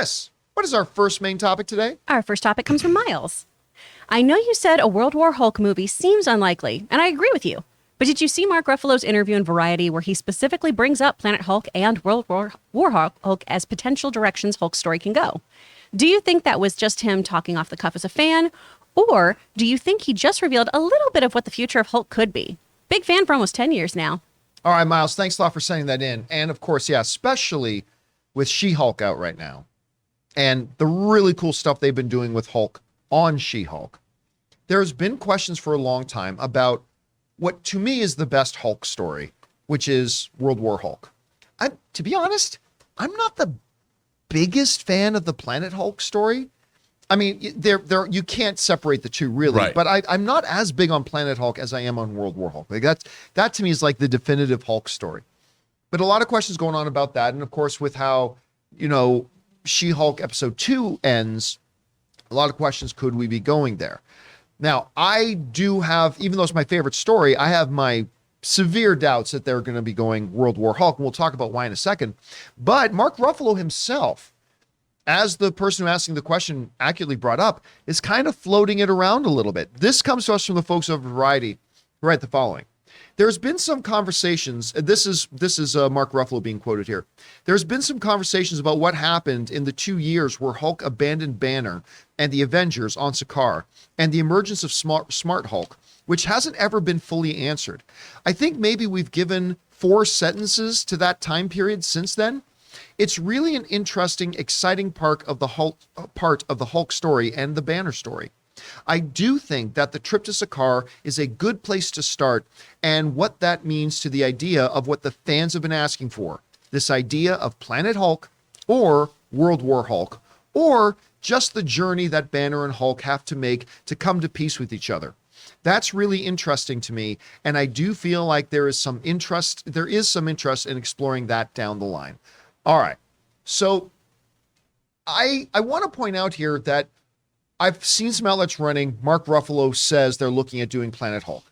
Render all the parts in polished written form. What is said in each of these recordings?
Chris, what is our first main topic today? Our first topic comes from Miles. I know you said a World War Hulk movie seems unlikely, and I agree with you. But did you see Mark Ruffalo's interview in Variety where he specifically brings up Planet Hulk and World War Hulk as potential directions Hulk's story can go? Do you think that was just him talking off the cuff as a fan? Or do you think he just revealed a little bit of what the future of Hulk could be? Big fan for almost 10 years now. All right, Miles, thanks a lot for sending that in. And of course, yeah, especially with She-Hulk out right now and the really cool stuff they've been doing with Hulk on She-Hulk. There's been questions for a long time about what to me is the best Hulk story, which is World War Hulk. To be honest, I'm not the biggest fan of the Planet Hulk story. I mean, you can't separate the two really, right. But I'm not as big on Planet Hulk as I am on World War Hulk. Like that to me is like the definitive Hulk story. But a lot of questions going on about that. And of course, with how, She-Hulk episode 2 ends, a lot of questions, could we be going there? Now, I do have, even though it's my favorite story, I have my severe doubts that they're going to be going World War Hulk, and we'll talk about why in a second. But Mark Ruffalo himself, as the person who asking the question accurately brought up, is kind of floating it around a little bit. This comes to us from the folks over Variety who write the following. There's been some conversations, this is Mark Ruffalo being quoted here. There's been some conversations about what happened in the 2 years where Hulk abandoned Banner and the Avengers on Sakaar and the emergence of Smart Hulk, which hasn't ever been fully answered. I think maybe we've given 4 sentences to that time period since then. It's really an interesting, exciting part of the Hulk story and the Banner story. I do think that the trip to Sakaar is a good place to start, and what that means to the idea of what the fans have been asking for. This idea of Planet Hulk or World War Hulk, or just the journey that Banner and Hulk have to make to come to peace with each other. That's really interesting to me, and I do feel like there is some interest in exploring that down the line. All right, so I want to point out here that I've seen some outlets running. Mark Ruffalo says they're looking at doing Planet Hulk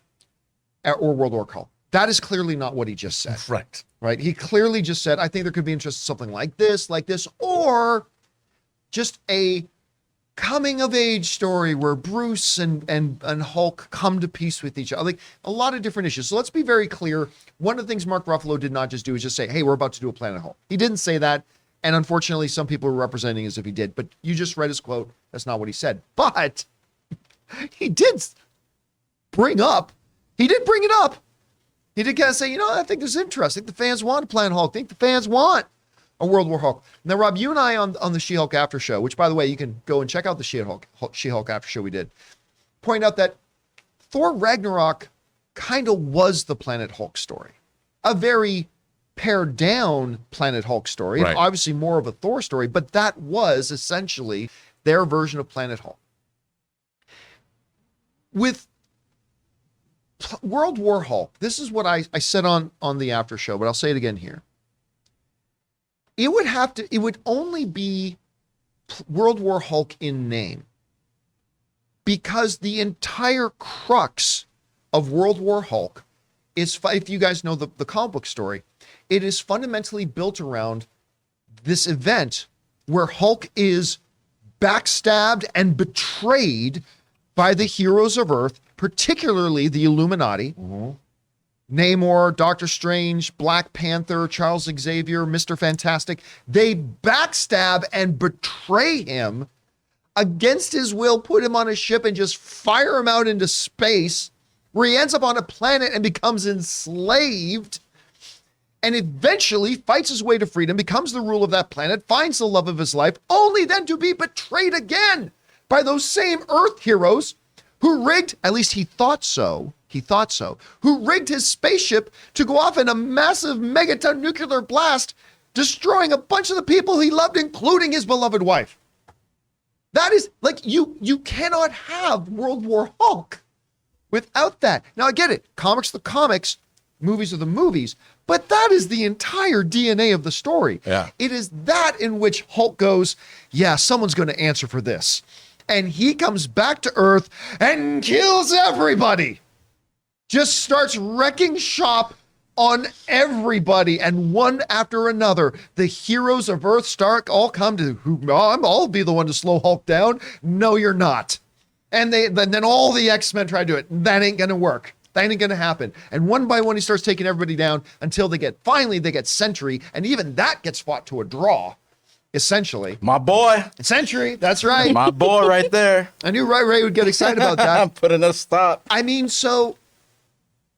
or World War Hulk. That is clearly not what he just said. Right. He clearly just said, I think there could be interest in something like this, or just a coming of age story where Bruce and Hulk come to peace with each other. Like a lot of different issues. So let's be very clear. One of the things Mark Ruffalo did not just do is just say, hey, we're about to do a Planet Hulk. He didn't say that. And unfortunately, some people are representing as if he did, but you just read his quote. That's not what he said. But he did bring it up. He did kind of say, I think there's interest. I think the fans want a Planet Hulk. I think the fans want a World War Hulk. Now, Rob, you and I on the She-Hulk After Show, which, by the way, you can go and check out the She-Hulk After Show we did, point out that Thor Ragnarok kind of was the Planet Hulk story. A very pared down Planet Hulk story, right. Obviously more of a Thor story, but that was essentially their version of Planet Hulk. With World War Hulk, this is what I said on the after show, but I'll say it again here. It would only be World War Hulk in name, because the entire crux of World War Hulk is, if you guys know the comic book story, it is fundamentally built around this event where Hulk is backstabbed and betrayed by the heroes of Earth, particularly the Illuminati. Mm-hmm. Namor, Doctor Strange, Black Panther, Charles Xavier, Mr. Fantastic. They backstab and betray him against his will, put him on a ship and just fire him out into space, where he ends up on a planet and becomes enslaved, and eventually fights his way to freedom, becomes the ruler of that planet, finds the love of his life, only then to be betrayed again by those same Earth heroes who rigged, at least he thought so, who rigged his spaceship to go off in a massive megaton nuclear blast, destroying a bunch of the people he loved, including his beloved wife. That is, like, you cannot have World War Hulk without that. Now, I get it. Comics are the comics, movies are the movies, but that is the entire DNA of the story. Yeah. It is that in which Hulk goes, yeah, someone's going to answer for this. And he comes back to Earth and kills everybody. Just starts wrecking shop, on everybody, and one after another, the heroes of Earth Stark all come to I'll be the one to slow Hulk down. No, you're not. And then all the X-Men try to do it. That ain't gonna work. That ain't gonna happen. And one by one, he starts taking everybody down until they get Sentry, and even that gets fought to a draw, essentially. My boy. Sentry, that's right. My boy right there. I knew Ray would get excited about that. I'm putting a stop. I mean, so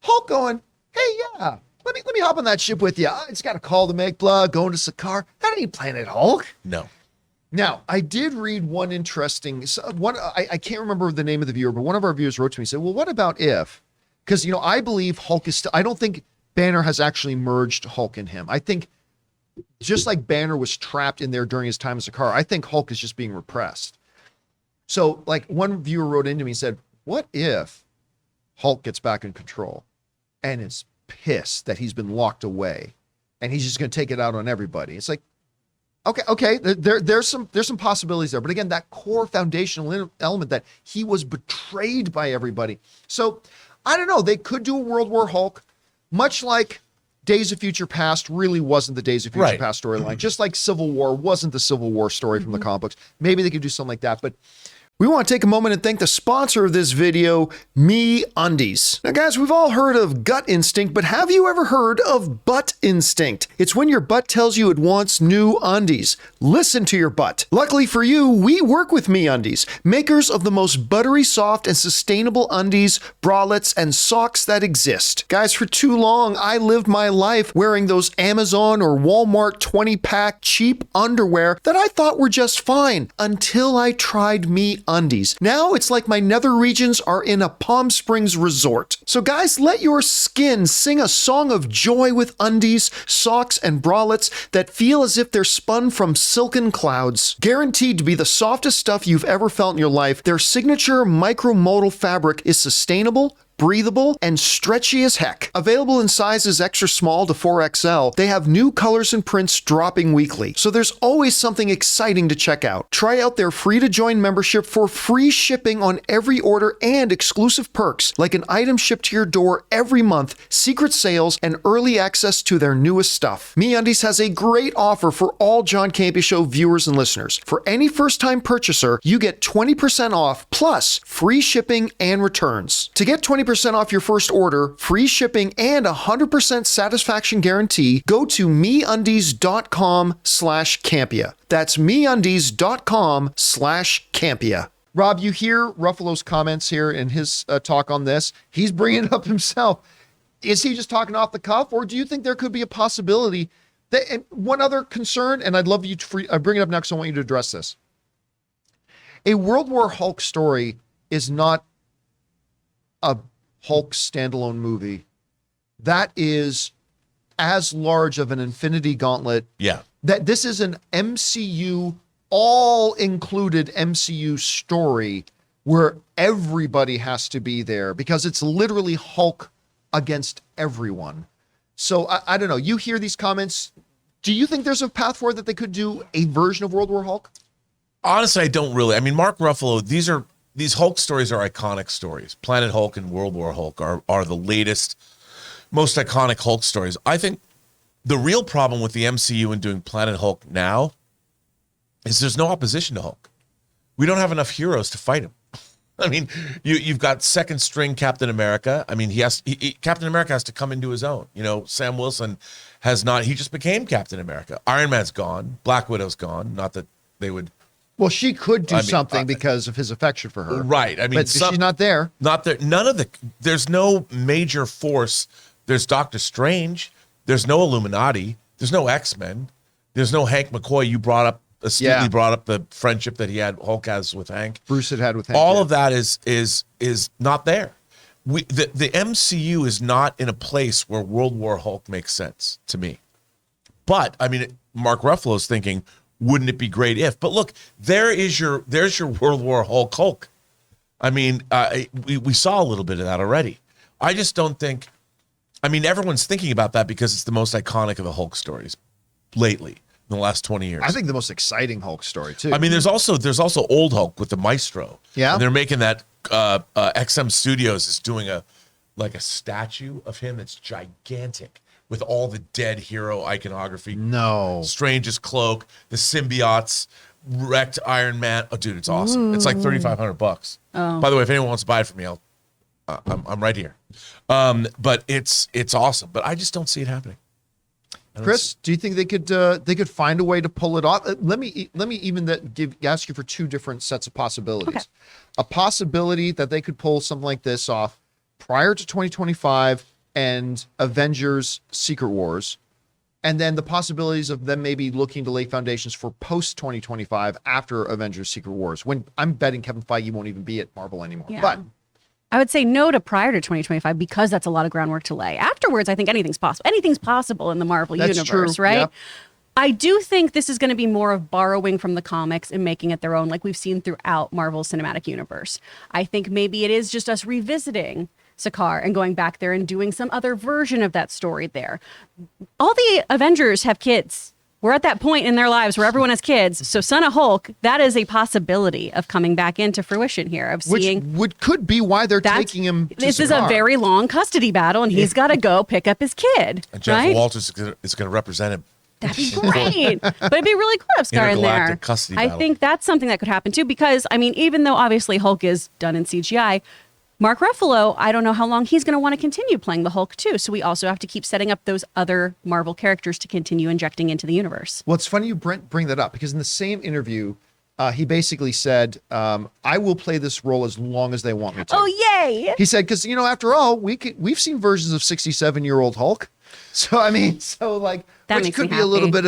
Hulk going, hey, yeah, let me hop on that ship with you. I just got a call to make, blah, going to Sakaar. That ain't Planet Hulk. No. Now, I did read one interesting one. I can't remember the name of the viewer, but one of our viewers wrote to me and said, well, what about if? Because, I believe Hulk is still, I don't think Banner has actually merged Hulk in him. I think just like Banner was trapped in there during his time as Sakaar, I think Hulk is just being repressed. So, like, one viewer wrote into me and said, what if Hulk gets back in control and is pissed that he's been locked away and he's just going to take it out on everybody? It's like, okay, there's some possibilities there. But again, that core foundational element that he was betrayed by everybody. So I don't know. They could do a World War Hulk, much like Days of Future Past really wasn't the Days of Future Past storyline. Just like Civil War wasn't the Civil War story from the comic books. Maybe they could do something like that. But we want to take a moment and thank the sponsor of this video, MeUndies. Now, guys, we've all heard of gut instinct, but have you ever heard of butt instinct? It's when your butt tells you it wants new undies. Listen to your butt. Luckily for you, we work with MeUndies, makers of the most buttery soft and sustainable undies, bralettes, and socks that exist. Guys, for too long, I lived my life wearing those Amazon or Walmart 20-pack cheap underwear that I thought were just fine until I tried MeUndies. Now it's like my nether regions are in a Palm Springs resort. So guys, let your skin sing a song of joy with undies, socks, and bralettes that feel as if they're spun from silken clouds. Guaranteed to be the softest stuff you've ever felt in your life, their signature micromodal fabric is sustainable, breathable, and stretchy as heck. Available in sizes extra small to 4XL, they have new colors and prints dropping weekly, so there's always something exciting to check out. Try out their free-to-join membership for free shipping on every order and exclusive perks, like an item shipped to your door every month, secret sales, and early access to their newest stuff. MeUndies has a great offer for all John Campea Show viewers and listeners. For any first-time purchaser, you get 20% off, plus free shipping and returns. To get 20% off your first order, free shipping, and 100% satisfaction guarantee, go to MeUndies.com/Campea. That's MeUndies.com/Campea. Rob, you hear Ruffalo's comments here in his talk on this. He's bringing it up himself. Is he just talking off the cuff, or do you think there could be a possibility that, and one other concern, and I'd love you to bring it up next, I want you to address this. A World War Hulk story is not a Hulk standalone movie. That is as large of an Infinity Gauntlet. Yeah. That this is an MCU, all-included MCU story where everybody has to be there because it's literally Hulk against everyone. So I don't know. You hear these comments. Do you think there's a path forward that they could do a version of World War Hulk? Honestly, I don't really. I mean, Mark Ruffalo, these Hulk stories are iconic stories. Planet Hulk and World War Hulk are the latest, most iconic Hulk stories. I think the real problem with the MCU and doing Planet Hulk now is there's no opposition to Hulk. We don't have enough heroes to fight him. I mean, you've got second string Captain America. I mean, Captain America has to come into his own. Sam Wilson has not. He just became Captain America. Iron Man's gone. Black Widow's gone. Not that they would. Well, she could do something because of his affection for her. Right. I mean, but she's not there. Not there. There's no major force. There's Doctor Strange. There's no Illuminati. There's no X-Men. There's no Hank McCoy. You astutely brought up the friendship that Hulk has with Hank. Bruce had with Hank. All of that is not there. The MCU is not in a place where World War Hulk makes sense to me. But I mean, Mark Ruffalo's thinking, wouldn't it be great if? But look, there's your World War Hulk. I mean, we saw a little bit of that already. I just don't think. I mean, everyone's thinking about that because it's the most iconic of the Hulk stories lately in the last 20 years. I think the most exciting Hulk story too. I mean, there's also old Hulk with the Maestro. Yeah, and they're making that. XM Studios is doing a statue of him that's gigantic. with all the dead hero iconography. No. Strange's cloak, the symbiotes, wrecked Iron Man. Oh, dude, it's awesome. It's like $3,500. Oh. By the way, if anyone wants to buy it from me, I'm right here. But it's awesome. But I just don't see it happening. Chris, do you think they could find a way to pull it off? Let me even ask you for two different sets of possibilities. Okay. A possibility that they could pull something like this off prior to 2025 and Avengers Secret Wars, and then the possibilities of them maybe looking to lay foundations for post 2025 after Avengers Secret Wars, when I'm betting Kevin Feige won't even be at Marvel anymore. Yeah. But I would say no to prior to 2025 because that's a lot of groundwork to lay. Afterwards, I think anything's possible. Anything's possible in the Marvel That's universe, true, right? yeah. I do think this is going to be more of borrowing from the comics and making it their own, like we've seen throughout Marvel's cinematic universe. I think maybe it is just us revisiting Sakaar and going back there and doing some other version of that story there. All the Avengers have kids. We're at that point in their lives where everyone has kids. So Son of Hulk, that is a possibility of coming back into fruition here, of seeing. which could be why they're taking him to This is a Sakaar. very long custody battle, and he's got to go pick up his kid. And Jennifer right? Walters is going to represent him. That'd be great. But it'd be really cool to have Scar in there. Intergalactic custody I battle. think that's something that could happen too, because I mean, even though obviously Hulk is done in CGI, Mark Ruffalo, I don't know how long he's going to want to continue playing the Hulk too. So we also have to keep setting up those other Marvel characters to continue injecting into the universe. Well, it's funny you bring that up, because in the same interview, he basically said, I will play this role as long as they want me to. Oh, yay! He said, because, after all, we've seen versions of 67-year-old Hulk. So, I mean, That which makes could me be a little happy.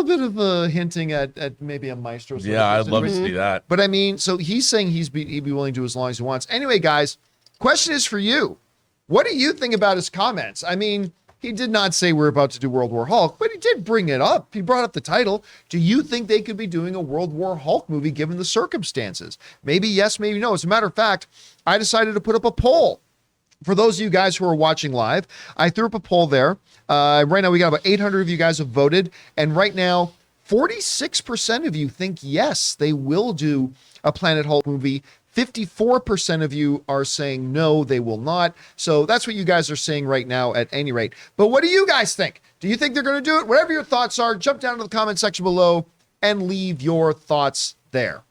bit of a hinting at maybe a Maestro. sort of Yeah, I'd person. love to see that. But I mean, so he's saying he'd be willing to as long as he wants. Anyway, guys, question is for you. What do you think about his comments? I mean, he did not say we're about to do World War Hulk, but he did bring it up. He brought up the title. Do you think they could be doing a World War Hulk movie given the circumstances? Maybe yes, maybe no. As a matter of fact, I decided to put up a poll. For those of you guys who are watching live, I threw up a poll there. Right now, we got about 800 of you guys have voted. And right now, 46% of you think yes, they will do a Planet Hulk movie. 54% of you are saying no, they will not. So that's what you guys are saying right now at any rate. But what do you guys think? Do you think they're going to do it? Whatever your thoughts are, jump down to the comment section below and leave your thoughts there.